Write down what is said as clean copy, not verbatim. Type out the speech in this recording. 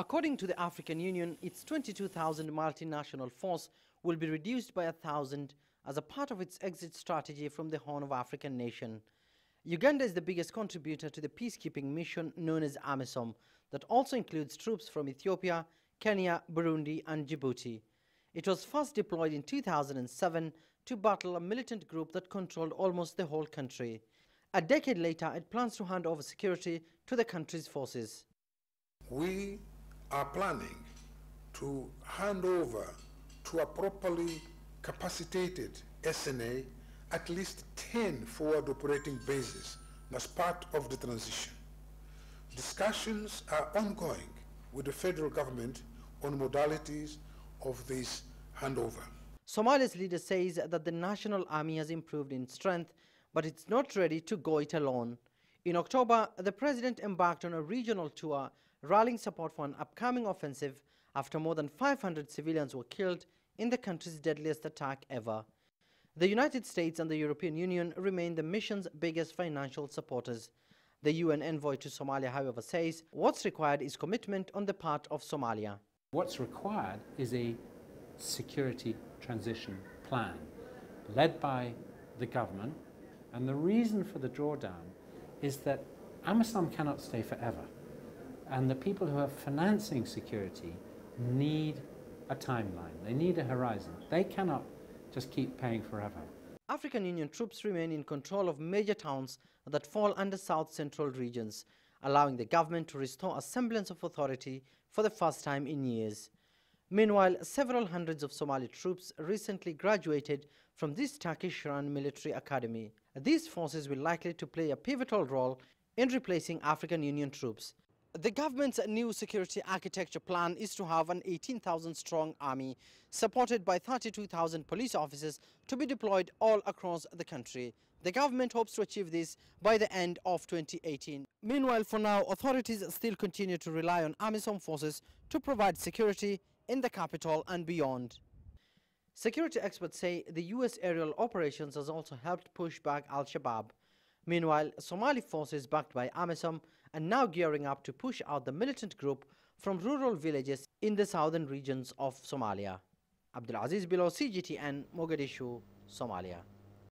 According to the African Union, its 22,000 multinational force will be reduced by 1,000 as a part of its exit strategy from the Horn of African nation. Uganda is the biggest contributor to the peacekeeping mission known as AMISOM, that also includes troops from Ethiopia, Kenya, Burundi and Djibouti. It was first deployed in 2007 to battle a militant group that controlled almost the whole country. A decade later, it plans to hand over security to the country's forces. We are planning to hand over to a properly capacitated SNA at least 10 forward operating bases as part of the transition. Discussions are ongoing with the federal government on modalities of this handover. Somalia's leader says that the National Army has improved in strength, but it's not ready to go it alone. In October, the president embarked on a regional tour rallying support for an upcoming offensive after more than 500 civilians were killed in the country's deadliest attack ever. The United States and the European Union remain the mission's biggest financial supporters. The UN envoy to Somalia, however, says what's required is commitment on the part of Somalia. What's required is a security transition plan led by the government, and the reason for the drawdown is that AMISOM cannot stay forever, and the people who are financing security need a timeline, they need a horizon. They cannot just keep paying forever. African Union troops remain in control of major towns that fall under south-central regions, allowing the government to restore a semblance of authority for the first time in years. Meanwhile, several hundreds of Somali troops recently graduated from this Turkish-run military academy. These forces will likely to play a pivotal role in replacing African Union troops. The government's new security architecture plan is to have an 18,000-strong army, supported by 32,000 police officers to be deployed all across the country. The government hopes to achieve this by the end of 2018. Meanwhile, for now, authorities still continue to rely on AMISOM forces to provide security in the capital and beyond. Security experts say the U.S. aerial operations has also helped push back Al-Shabaab. Meanwhile, Somali forces backed by AMISOM are now gearing up to push out the militant group from rural villages in the southern regions of Somalia. Abdulaziz, Billow, CGTN, Mogadishu, Somalia.